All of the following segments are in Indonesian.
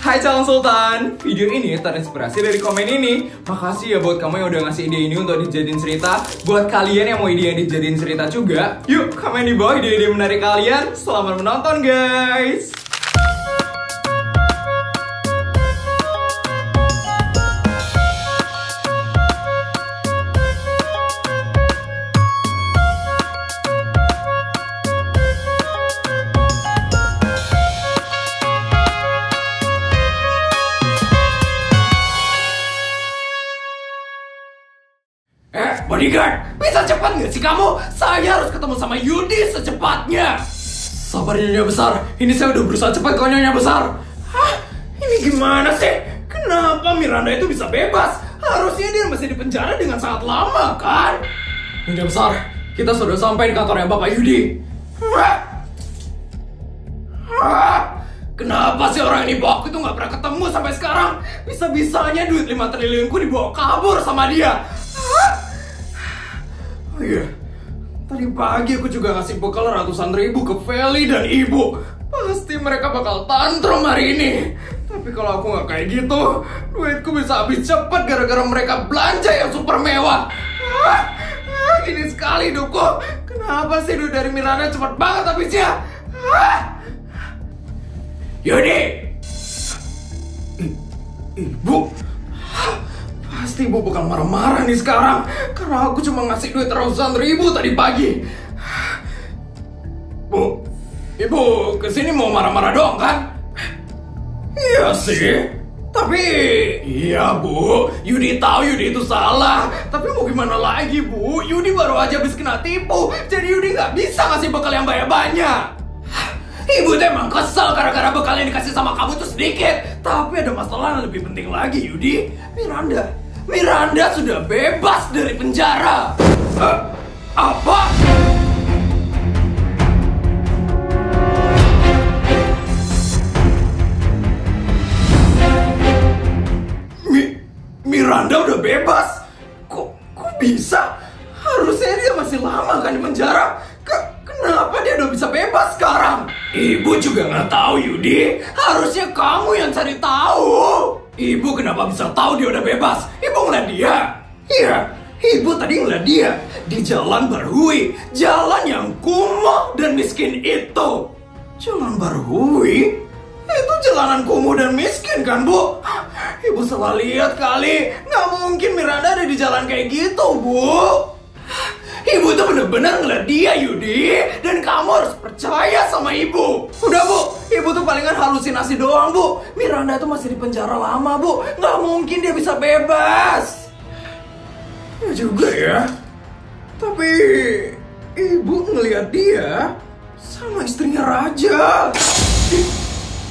Hai calon sultan, video ini terinspirasi dari komen ini. Makasih ya buat kamu yang udah ngasih ide ini untuk dijadiin cerita. Buat kalian yang mau ide yang dijadiin cerita juga, yuk komen di bawah ide-ide menarik kalian. Selamat menonton guys. Bodyguard, bisa cepat nggak sih kamu? Saya harus ketemu sama Yudi secepatnya. Sabar Nyonya Besar, ini saya udah berusaha cepat kok Nyonya Besar. Hah? Ini gimana sih? Kenapa Miranda itu bisa bebas? Harusnya dia masih di penjara dengan sangat lama kan? Nyonya Besar, kita sudah sampai di kantornya Bapak Yudi. Hah? Hah? Kenapa sih orang ini bawa aku itu nggak pernah ketemu sampai sekarang? Bisa-bisanya duit 5 triliunku dibawa kabur sama dia. Hah? Oh iya, tadi pagi aku juga ngasih bekal ratusan ribu ke Feli dan Ibu. Pasti mereka bakal tantrum hari ini. Tapi kalau aku nggak kayak gitu, duitku bisa habis cepat gara-gara mereka belanja yang super mewah. Gini sekali hidupku. Kenapa sih duit dari Miranda cepat banget habisnya? Yudi! Ibu! Pasti Ibu bakal marah-marah nih sekarang karena aku cuma ngasih duit ratusan ribu tadi pagi. Bu, Ibu kesini mau marah-marah doang kan? Iya sih. Tapi iya Bu, Yudi tahu Yudi itu salah. Tapi mau gimana lagi Bu? Yudi baru aja habis kena tipu. Jadi Yudi nggak bisa ngasih bekal yang banyak-banyak. Ibu tuh emang kesel gara-gara bekal yang dikasih sama kamu tuh sedikit. Tapi ada masalah yang lebih penting lagi Yudi. Miranda sudah bebas dari penjara. Apa? Miranda udah bebas? Kok bisa? Harusnya dia masih lama kan di penjara. Kenapa dia udah bisa bebas sekarang? Ibu juga nggak tahu Yudi. Harusnya kamu yang cari tahu. Ibu kenapa bisa tahu dia udah bebas? Ibu ngeliat dia. Iya, Ibu tadi ngeliat dia di Jalan Barhui, jalan yang kumuh dan miskin itu. Jalan Barhui? Itu jalanan kumuh dan miskin kan Bu? Ibu salah lihat kali. Nggak mungkin Miranda ada di jalan kayak gitu Bu. Ibu tuh bener-bener ngeliat dia Yudi. Dan kamu harus percaya sama Ibu. Udah Bu, Ibu tuh palingan halusinasi doang Bu. Miranda tuh masih di penjara lama Bu. Nggak mungkin dia bisa bebas. Ya juga ya. Tapi Ibu ngeliat dia sama istrinya Raja.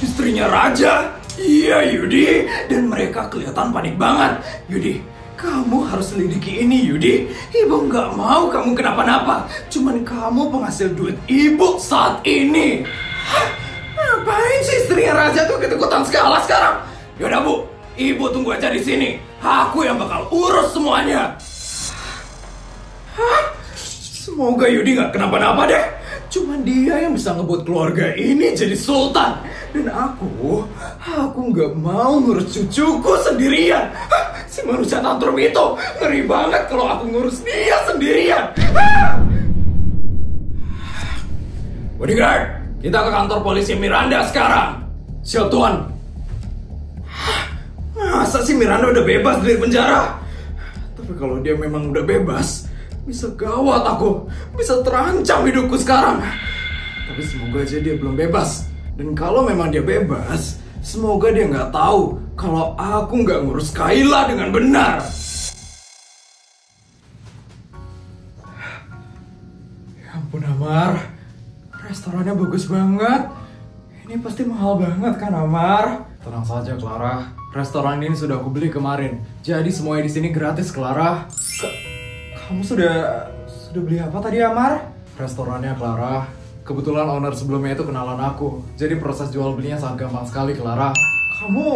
Istrinya Raja? Iya Yudi. Dan mereka kelihatan panik banget. Yudi, kamu harus selidiki ini Yudi. Ibu nggak mau kamu kenapa-napa. Cuman kamu penghasil duit Ibu saat ini. Hah? Ngapain sih istrinya Raja tuh ikut-ikutan segala sekarang? Yaudah Bu, Ibu tunggu aja di sini. Aku yang bakal urus semuanya. Hah? Semoga Yudi nggak kenapa-napa deh. Cuman dia yang bisa ngebuat keluarga ini jadi sultan. Dan aku nggak mau ngurus cucuku sendirian. Hah? Si manusia tantrum itu ngeri banget kalau aku ngurus dia sendirian. Bodyguard, kita ke kantor polisi Miranda sekarang. Siap Tuan. Masa sih Miranda udah bebas dari penjara? Tapi kalau dia memang udah bebas, bisa gawat aku. Bisa terancam hidupku sekarang. Tapi semoga aja dia belum bebas. Dan kalau memang dia bebas, semoga dia nggak tahu kalau aku nggak ngurus Kayla dengan benar. Ya ampun Amar, restorannya bagus banget. Ini pasti mahal banget kan Amar? Tenang saja Clara, restoran ini sudah aku beli kemarin. Jadi semuanya di sini gratis Clara. Kamu sudah beli apa tadi Amar? Restorannya Clara. Kebetulan owner sebelumnya itu kenalan aku. Jadi proses jual belinya sangat gampang sekali Clara. Kamu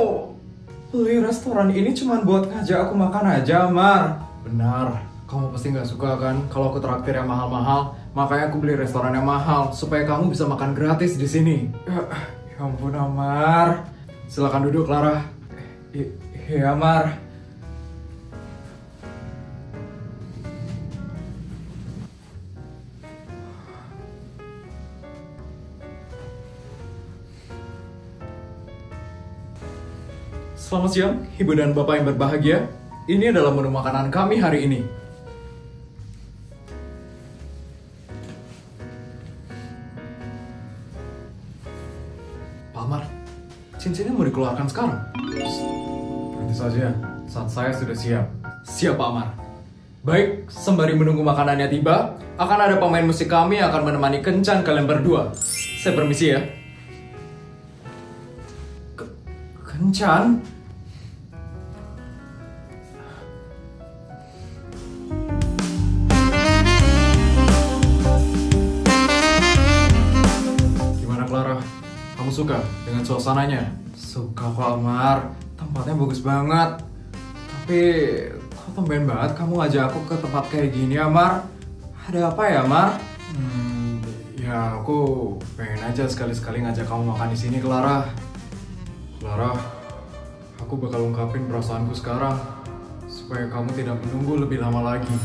beli restoran ini cuma buat ngajak aku makan aja, Mar? Benar. Kamu pasti nggak suka kan kalau aku traktir yang mahal-mahal. Makanya aku beli restoran yang mahal supaya kamu bisa makan gratis di sini. Ya ampun, Amar. Silakan duduk, Clara. Iya, Mar. Selamat siang, Ibu dan Bapak yang berbahagia. Ini adalah menu makanan kami hari ini. Pak Amar, cincinnya mau dikeluarkan sekarang? Nanti saja, saat saya sudah siap. Siap, Pak Amar. Baik, sembari menunggu makanannya tiba, akan ada pemain musik kami yang akan menemani kencan kalian berdua. Saya permisi ya. Kencan? Kamu suka dengan suasananya? Suka kok, Amar. Tempatnya bagus banget. Tapi kok tumben banget kamu ngajak aku ke tempat kayak gini, Amar? Ada apa ya, Amar? Ya aku pengen aja sekali-sekali ngajak kamu makan di sini, Clara. Clara, aku bakal ungkapin perasaanku sekarang supaya kamu tidak menunggu lebih lama lagi.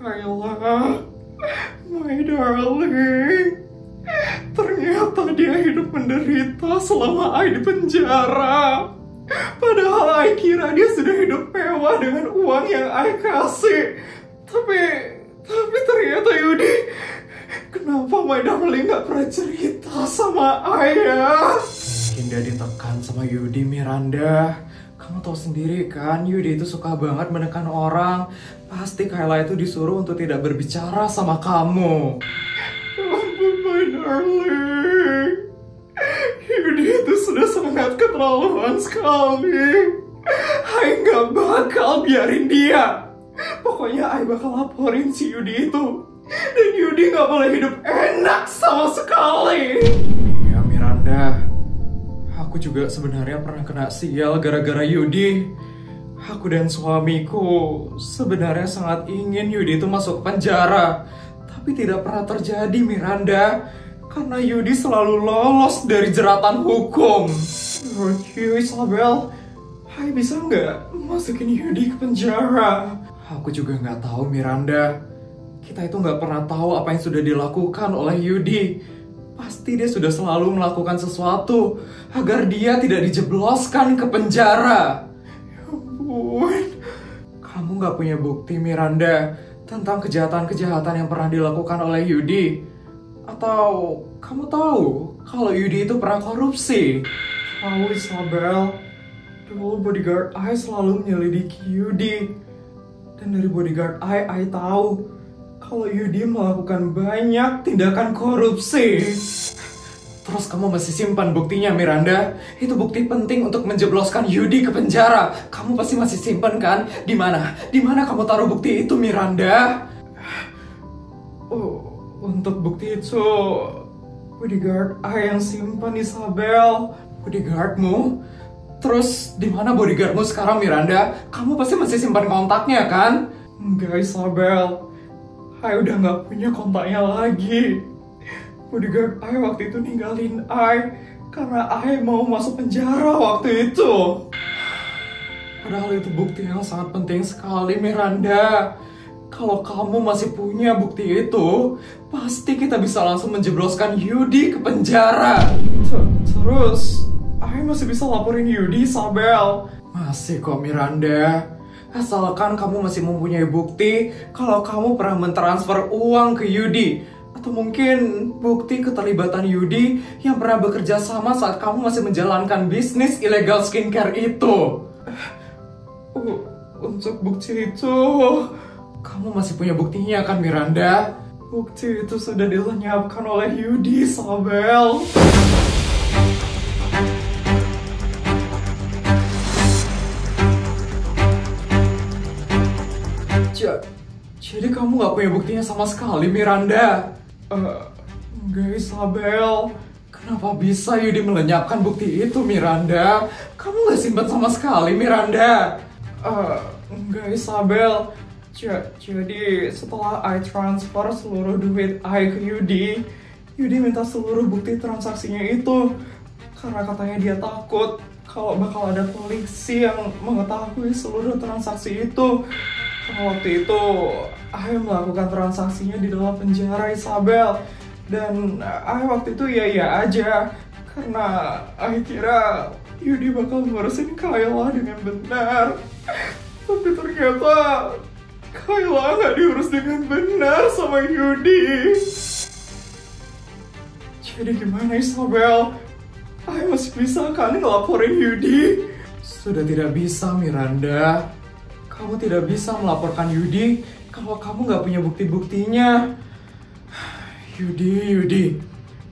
Kayla, my darling, ternyata dia hidup menderita selama I di penjara. Padahal I kira dia sudah hidup mewah dengan uang yang I kasih. Tapi ternyata Yudi, kenapa my darling gak pernah cerita sama I ya? Mungkin dia ditekan sama Yudi, Miranda. Kamu tahu sendiri kan, Yudi itu suka banget menekan orang. Pasti Kayla itu disuruh untuk tidak berbicara sama kamu. Ampun, my darling. Yudi itu sudah sangat keterlaluan sekali. I gak bakal biarin dia. Pokoknya I bakal laporin si Yudi itu. Dan Yudi gak boleh hidup enak sama sekali. Iya, Miranda. Aku juga sebenarnya pernah kena sial gara-gara Yudi. Aku dan suamiku sebenarnya sangat ingin Yudi itu masuk penjara. Tapi tidak pernah terjadi, Miranda. Karena Yudi selalu lolos dari jeratan hukum. Menurut you, Isabel, I bisa nggak masukin Yudi ke penjara? Aku juga nggak tahu, Miranda. Kita itu nggak pernah tahu apa yang sudah dilakukan oleh Yudi. Pasti dia sudah selalu melakukan sesuatu agar dia tidak dijebloskan ke penjara. Ya ampun, kamu gak punya bukti, Miranda, tentang kejahatan-kejahatan yang pernah dilakukan oleh Yudi? Atau kamu tahu kalau Yudi itu pernah korupsi? Tahu, Isabel. Dulu bodyguard I selalu menyelidiki Yudi. Dan dari bodyguard I tahu kalau Yudi melakukan banyak tindakan korupsi. Terus kamu masih simpan buktinya, Miranda? Itu bukti penting untuk menjebloskan Yudi ke penjara. Kamu pasti masih simpan kan? Di mana? Di mana kamu taruh bukti itu, Miranda? Oh, untuk bukti itu bodyguard I yang simpan, Isabel. Bodyguardmu? Terus di mana bodyguardmu sekarang, Miranda? Kamu pasti masih simpan kontaknya kan? Enggak, Isabel. I udah gak punya kontaknya lagi. Bodyguard I waktu itu ninggalin I karena I mau masuk penjara waktu itu. Padahal itu bukti yang sangat penting sekali, Miranda. Kalau kamu masih punya bukti itu, pasti kita bisa langsung menjebloskan Yudi ke penjara. Terus, I masih bisa laporin Yudi, Isabel. Masih kok, Miranda. Asalkan kamu masih mempunyai bukti kalau kamu pernah mentransfer uang ke Yudi. Atau mungkin bukti keterlibatan Yudi yang pernah bekerja sama saat kamu masih menjalankan bisnis ilegal skincare itu. Untuk bukti itu, kamu masih punya buktinya kan, Miranda? Bukti itu sudah dilenyapkan oleh Yudi, Isabel. Jadi kamu gak punya buktinya sama sekali, Miranda? Enggak, Isabel. Kenapa bisa Yudi melenyapkan bukti itu, Miranda? Kamu gak simpan sama sekali, Miranda? Enggak, Isabel. Jadi setelah I transfer seluruh duit I ke Yudi, Yudi minta seluruh bukti transaksinya itu karena katanya dia takut kalau bakal ada polisi yang mengetahui seluruh transaksi itu. Karena waktu itu Ae melakukan transaksinya di dalam penjara, Isabel. Dan Ae waktu itu ya aja karena Ae kira Yudi bakal ngurusin Kayla dengan benar. Tapi ternyata Kayla nggak diurus dengan benar sama Yudi. Jadi gimana, Isabel? Ae masih bisa kan ngelaporin Yudi? Sudah tidak bisa, Miranda. Kamu tidak bisa melaporkan Yudi kalau kamu nggak punya bukti-buktinya. Yudi,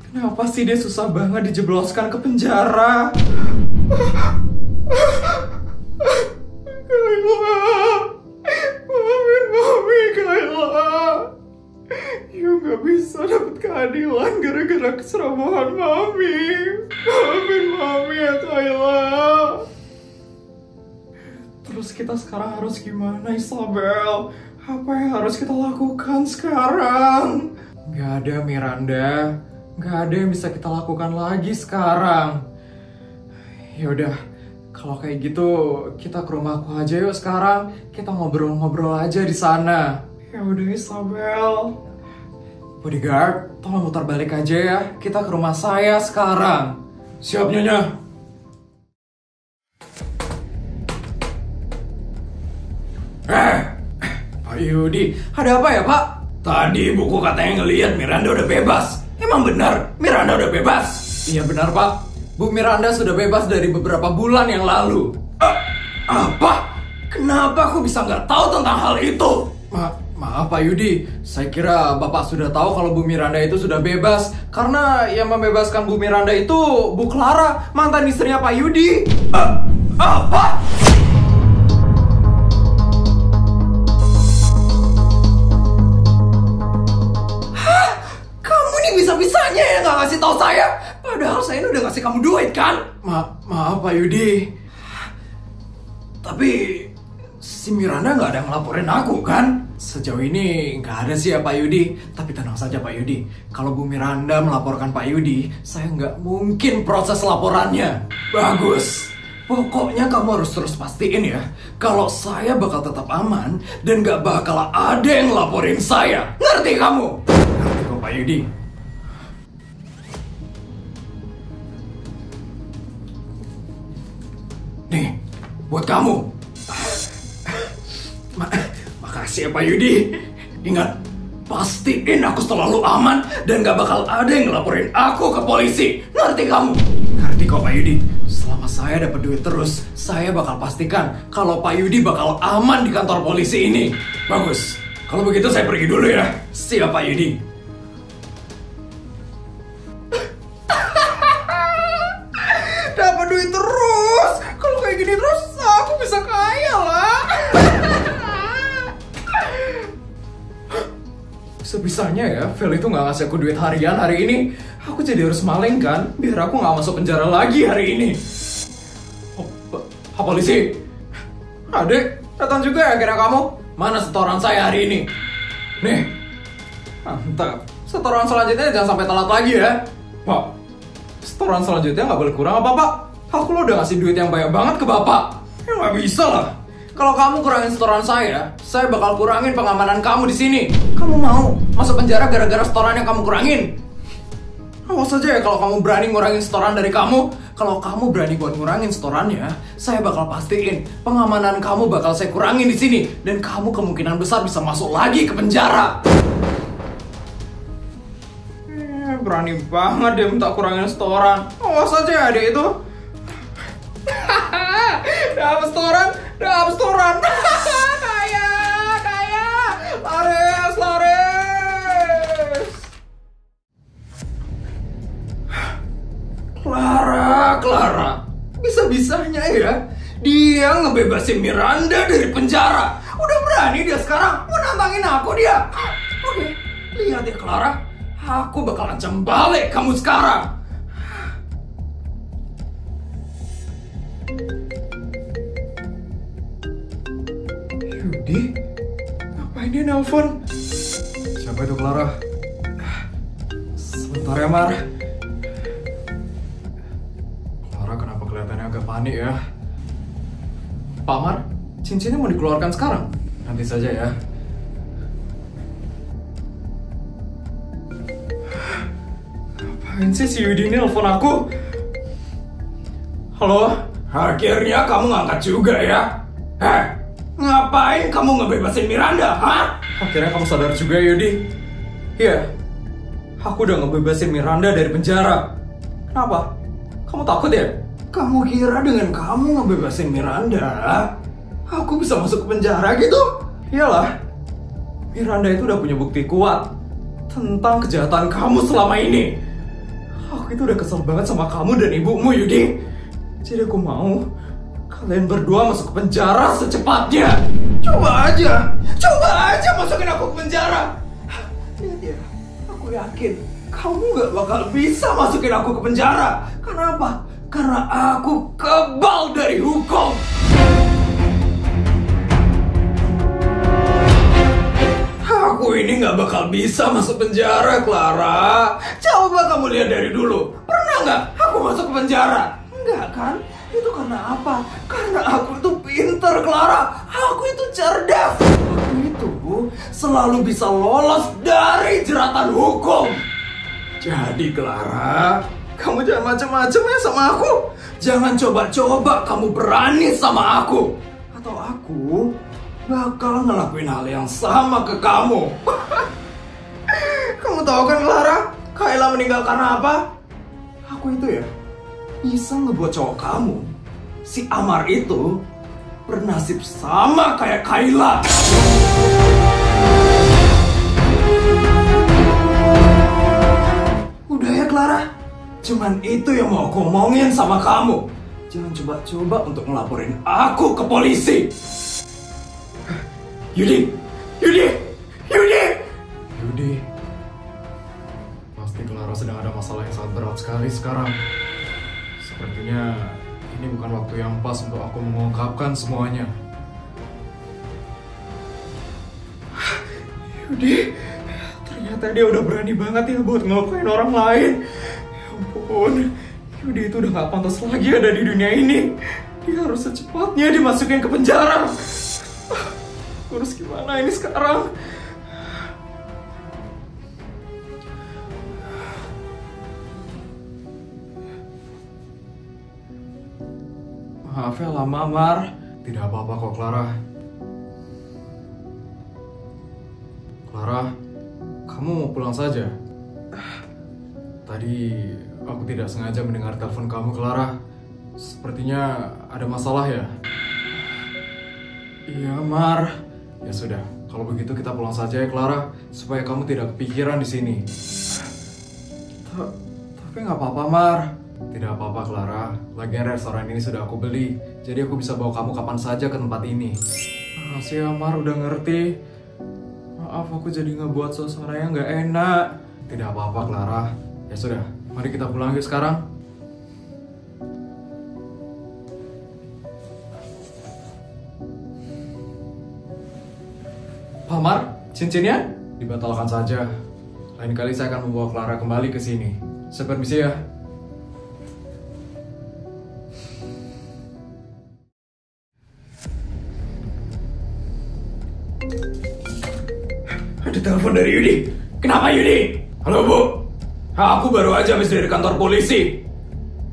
kenapa sih dia susah banget dijebloskan ke penjara? Kayla, maafin Mami, Kayla. You gak bisa dapat keadilan gara-gara keseramahan Mami. Maafin Mami ya, Kayla. Terus kita sekarang harus gimana, Isabel? Apa yang harus kita lakukan sekarang? Gak ada, Miranda. Gak ada yang bisa kita lakukan lagi sekarang. Yaudah, kalau kayak gitu kita ke rumahku aja yuk sekarang. Kita ngobrol-ngobrol aja di sana. Yaudah, Isabel. Bodyguard, tolong mutar balik aja ya. Kita ke rumah saya sekarang. Siap, Nyonya. Pak Yudi, ada apa ya, Pak? Tadi buku katanya ngelihat Miranda udah bebas. Emang benar Miranda udah bebas? Iya benar, Pak. Bu Miranda sudah bebas dari beberapa bulan yang lalu. Apa? Kenapa aku bisa nggak tahu tentang hal itu? Maaf Pak Yudi, saya kira Bapak sudah tahu kalau Bu Miranda itu sudah bebas. Karena yang membebaskan Bu Miranda itu Bu Clara, mantan istrinya Pak Yudi. Apa? Hah? Kamu ini bisa-bisanya ya nggak ngasih tahu saya? Padahal saya ini udah ngasih kamu duit kan? Maaf Pak Yudi. Tapi si Miranda nggak ada ngelaporin aku kan? Sejauh ini nggak ada sih ya Pak Yudi. Tapi tenang saja Pak Yudi, kalau Bu Miranda melaporkan Pak Yudi, saya nggak mungkin proses laporannya. Bagus. Pokoknya kamu harus terus pastiin ya, kalau saya bakal tetap aman dan nggak bakal ada yang laporin saya. Ngerti kamu? Ngerti kok Pak Yudi. Nih, buat kamu. Makasih ya Pak Yudi. Ingat, pastiin aku selalu aman dan gak bakal ada yang ngelaporin aku ke polisi. Ngerti kamu? Ngerti kok Pak Yudi. Selama saya dapat duit terus, saya bakal pastikan kalau Pak Yudi bakal aman di kantor polisi ini. Bagus. Kalau begitu saya pergi dulu ya. Siap Pak Yudi. Dapat duit terus. Kalau kayak gini terus, aku bisa kaya lah. Sebisanya ya, Vel itu nggak ngasih aku duit harian hari ini. Aku jadi harus maling kan, biar aku nggak masuk penjara lagi hari ini. Pak polisi, adik, datang juga ya kira kamu? Mana setoran saya hari ini? Nih, mantap. Setoran selanjutnya jangan sampai telat lagi ya. Pak, setoran selanjutnya nggak boleh kurang apa Pak? Aku lo udah ngasih duit yang banyak banget ke Bapak. Ya nggak bisa lah. Kalau kamu kurangin setoran saya bakal kurangin pengamanan kamu di sini. Kamu mau masuk penjara gara-gara setoran yang kamu kurangin? Awas aja ya kalau kamu berani ngurangin setoran dari kamu. Kalau kamu berani buat ngurangin setorannya, saya bakal pastiin pengamanan kamu bakal saya kurangin di sini dan kamu kemungkinan besar bisa masuk lagi ke penjara. Berani banget dia minta kurangin setoran. Awas aja ya dia itu. Dapat setoran. Kaya. Laris. Clara. Bisa-bisanya ya, dia ngebebasin Miranda dari penjara. Udah berani dia sekarang mau nantangin aku dia. Oke, lihat ya Clara. Aku bakal ancam balik kamu sekarang. Yudi? Ngapain dia nelfon? Siapa itu Clara? Bentar ya, Mar. Clara kenapa kelihatannya agak panik ya? Pak Mar, cincinnya mau dikeluarkan sekarang? Nanti saja ya. Apaan sih si Yudi ini nelfon aku? Halo? Akhirnya kamu ngangkat juga ya? Ngapain kamu ngebebasin Miranda, hah? Akhirnya kamu sadar juga, Yudi. Iya, aku udah ngebebasin Miranda dari penjara. Kenapa? Kamu takut ya? Kamu kira dengan kamu ngebebasin Miranda, aku bisa masuk ke penjara gitu? Iyalah, Miranda itu udah punya bukti kuat tentang kejahatan kamu selama ini. Aku itu udah kesel banget sama kamu dan ibumu, Yudi. Jadi aku mau kalian berdua masuk ke penjara secepatnya. Coba aja masukin aku ke penjara. Lihat ya, aku yakin kamu gak bakal bisa masukin aku ke penjara. Karena apa? Karena aku kebal dari hukum. Aku ini gak bakal bisa masuk penjara, Clara. Coba kamu lihat dari dulu. Pernah gak aku masuk ke penjara? Enggak kan? Itu karena apa? Karena aku itu pintar, Clara. Aku itu cerdas. Aku itu selalu bisa lolos dari jeratan hukum. Jadi Clara, kamu jangan macam-macam ya sama aku. Jangan coba-coba kamu berani sama aku. Atau aku bakal ngelakuin hal yang sama ke kamu. Kamu tahu kan Clara, Kayla meninggal karena apa? Aku itu ya bisa ngebuat cowok kamu, si Amar itu, bernasib sama kayak Kayla. Udah ya Clara, cuman itu yang mau aku omongin sama kamu. Jangan coba-coba untuk ngelaporin aku ke polisi. Yudi. Pasti Clara sedang ada masalah yang sangat berat sekali sekarang. Sepertinya ini bukan waktu yang pas untuk aku mengungkapkan semuanya. Yudi, ternyata dia udah berani banget ya buat ngelukain orang lain. Ya ampun, Yudi itu udah gak pantas lagi ada di dunia ini. Dia harus secepatnya dimasukin ke penjara. Terus gimana ini sekarang? Maaf ya lama, Mar. Tidak apa-apa kok, Clara. Clara, kamu mau pulang saja? Tadi aku tidak sengaja mendengar telepon kamu, Clara. Sepertinya ada masalah ya? Iya, Mar. Ya sudah, kalau begitu kita pulang saja ya, Clara, supaya kamu tidak kepikiran di sini. Tapi nggak apa-apa, Mar. Tidak apa-apa, Clara. Lagian restoran ini sudah aku beli, jadi aku bisa bawa kamu kapan saja ke tempat ini. Makasih ya, Mar, udah ngerti. Maaf, aku jadi ngebuat suasananya nggak enak. Tidak apa-apa, Clara. Ya sudah, mari kita pulang yuk sekarang. Pak Mar, cincinnya dibatalkan saja. Lain kali saya akan membawa Clara kembali ke sini. Saya permisi ya. Ada telepon dari Yudi. Kenapa Yudi? Halo Bu, aku baru aja habis dari kantor polisi.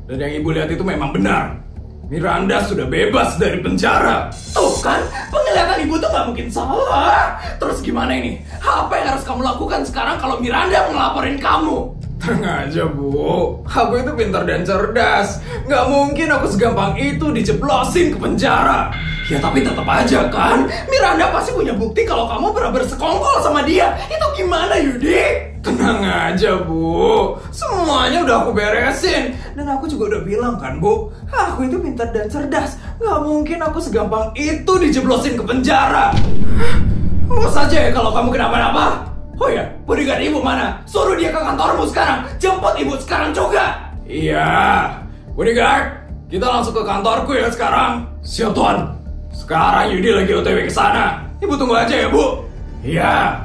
Dan yang ibu lihat itu memang benar. Miranda sudah bebas dari penjara. Tuh kan, penglihatan ibu tuh gak mungkin salah. Terus gimana ini? Apa yang harus kamu lakukan sekarang kalau Miranda ngelaporin kamu? Tenang aja Bu, aku itu pintar dan cerdas. Gak mungkin aku segampang itu dijeblosin ke penjara. Ya tapi tetap aja kan, Miranda pasti punya bukti kalau kamu pernah bersekongkol sama dia. Itu gimana Yudi? Tenang aja Bu, semuanya udah aku beresin. Dan aku juga udah bilang kan Bu, aku itu pintar dan cerdas. Gak mungkin aku segampang itu dijeblosin ke penjara. Mau saja ya kalau kamu kenapa-napa. Oh ya, bodyguard ibu mana? Suruh dia ke kantormu sekarang. Jemput ibu sekarang juga. Iya, bodyguard, kita langsung ke kantorku ya sekarang. Siap Tuan. Sekarang Yudi lagi OTW ke sana. Ibu tunggu aja ya Bu. Iya.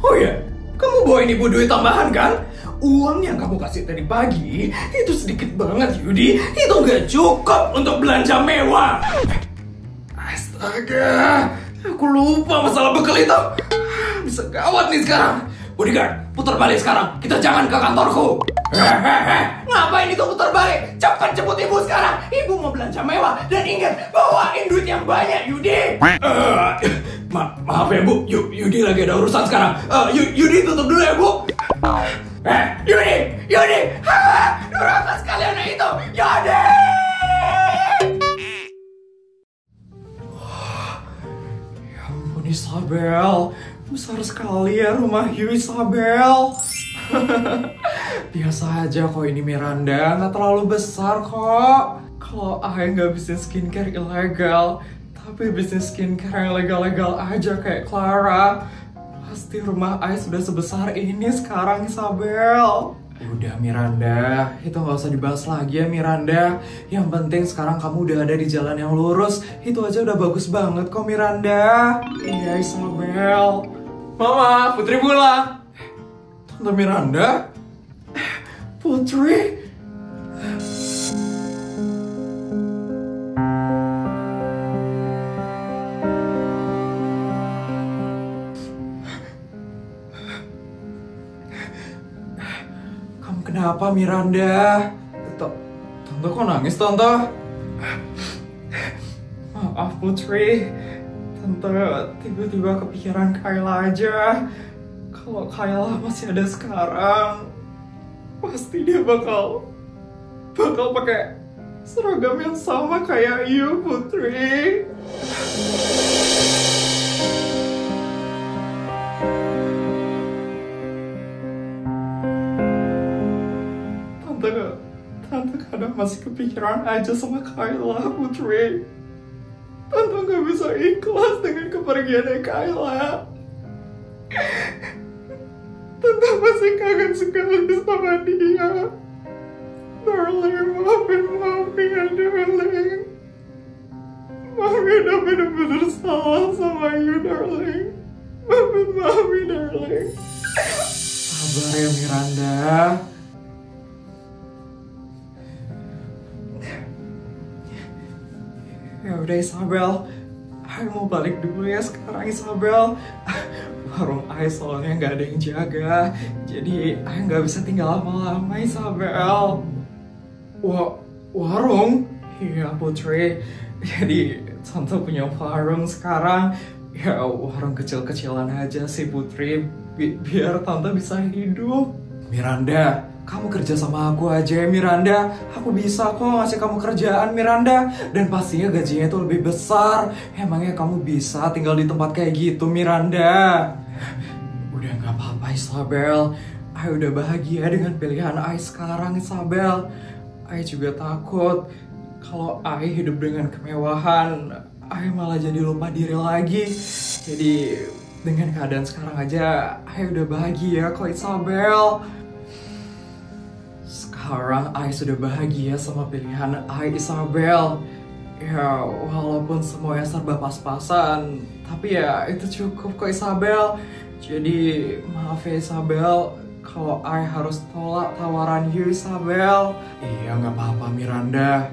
Oh ya, kamu bawain ibu duit tambahan kan? uang yang kamu kasih tadi pagi itu sedikit banget, Yudi. Itu nggak cukup untuk belanja mewah. Astaga, aku lupa masalah bekal itu. Bisa gawat nih sekarang. Bodyguard, putar balik sekarang. Kita jangan ke kantorku. Ngapain itu putar balik? Cepat jemput ibu sekarang. Ibu mau belanja mewah. Dan ingat, bawain duit yang banyak, Yudi. Maaf ya, Bu. Yudi lagi ada urusan sekarang. Yudi tutup dulu ya, Bu. Yudi. Durhaka sekalian itu. Yudi. Ya ampun, Isabel. Besar sekali ya rumah Yu, Isabel. Biasa aja kok ini, Miranda. Nggak terlalu besar kok. Kalau Ai nggak bisnis skincare ilegal, tapi bisnis skincare yang legal-legal aja kayak Clara, pasti rumah Ai sudah sebesar ini sekarang, Isabel. Udah, Miranda, itu nggak usah dibahas lagi ya, Miranda. Yang penting sekarang kamu udah ada di jalan yang lurus. Itu aja udah bagus banget kok, Miranda. Iya, Isabel. Mama, Putri pulang. Tante Miranda? Putri? Kamu kenapa, Miranda? Tante kok nangis, Tante? Maaf, Putri. Tante tiba-tiba kepikiran Kayla aja. Kalau Kayla masih ada sekarang, pasti dia bakal pakai seragam yang sama kayak you, Putri. Tante kadang masih kepikiran aja sama Kayla, Putri. Tante gak bisa ikhlas dengan kepergiannya Kayla. Tante masih kangen sekali sama dia. Darling, maafin Mami ya, darling. Mami udah bener-bener salah sama you, darling. Maafin Mami, darling. Sabar ya, Miranda. Ya udah, Isabel, Ai mau balik dulu ya sekarang, Isabel. Warung Ai soalnya nggak ada yang jaga, jadi Ai nggak bisa tinggal lama-lama, Isabel. Warung? Iya, Putri. Jadi Tante punya warung sekarang. Ya warung kecil-kecilan aja sih, Putri. Biar Tante bisa hidup. Miranda, kamu kerja sama aku aja ya, Miranda. Aku bisa kok ngasih kamu kerjaan, Miranda. Dan pastinya gajinya itu lebih besar. Emangnya kamu bisa tinggal di tempat kayak gitu, Miranda? Udah gak apa-apa, Isabel. Ai udah bahagia dengan pilihan Ai sekarang, Isabel. Ai juga takut kalau Ai hidup dengan kemewahan, Ai malah jadi lupa diri lagi. Jadi dengan keadaan sekarang aja Ai udah bahagia kok, Isabel. Sekarang Ai sudah bahagia sama pilihan Ai, Isabel. Ya walaupun semuanya serba pas-pasan, tapi ya itu cukup kok, Isabel. Jadi maaf ya, Isabel, kalau Ai harus tolak tawaran you, Isabel. Iya, nggak apa-apa, Miranda.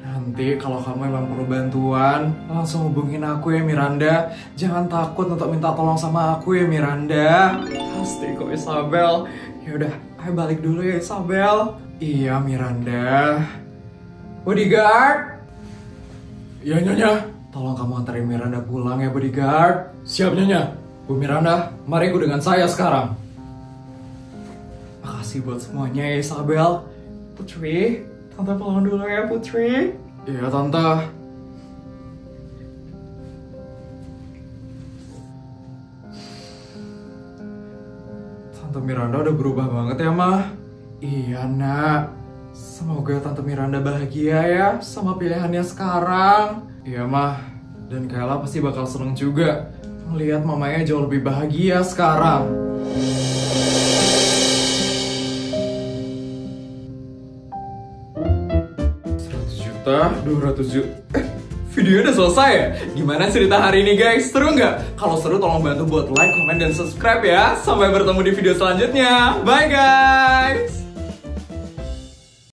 Nanti kalau kamu emang perlu bantuan, langsung hubungin aku ya, Miranda. Jangan takut untuk minta tolong sama aku ya, Miranda. Pasti kok, Isabel. Yaudah, Ai balik dulu ya, Isabel. Iya, Miranda. Bodyguard. Iya, Nyonya. Tolong kamu antarin Miranda pulang ya, Bodyguard. Siap, Nyonya. Bu Miranda, mari ikut dengan saya sekarang. Makasih buat semuanya ya, Isabel. Putri, Tante pulang dulu ya, Putri. Iya, Tante. Tante Miranda udah berubah banget ya, Ma. Iya, Nak. Semoga Tante Miranda bahagia ya sama pilihannya sekarang. Iya, Ma. Dan Kayla pasti bakal seneng juga melihat mamanya jauh lebih bahagia sekarang. 100 juta, 200 juta. videonya udah selesai ya? Gimana cerita hari ini guys? Seru nggak? Kalau seru tolong bantu buat like, comment, dan subscribe ya. Sampai bertemu di video selanjutnya. Bye guys!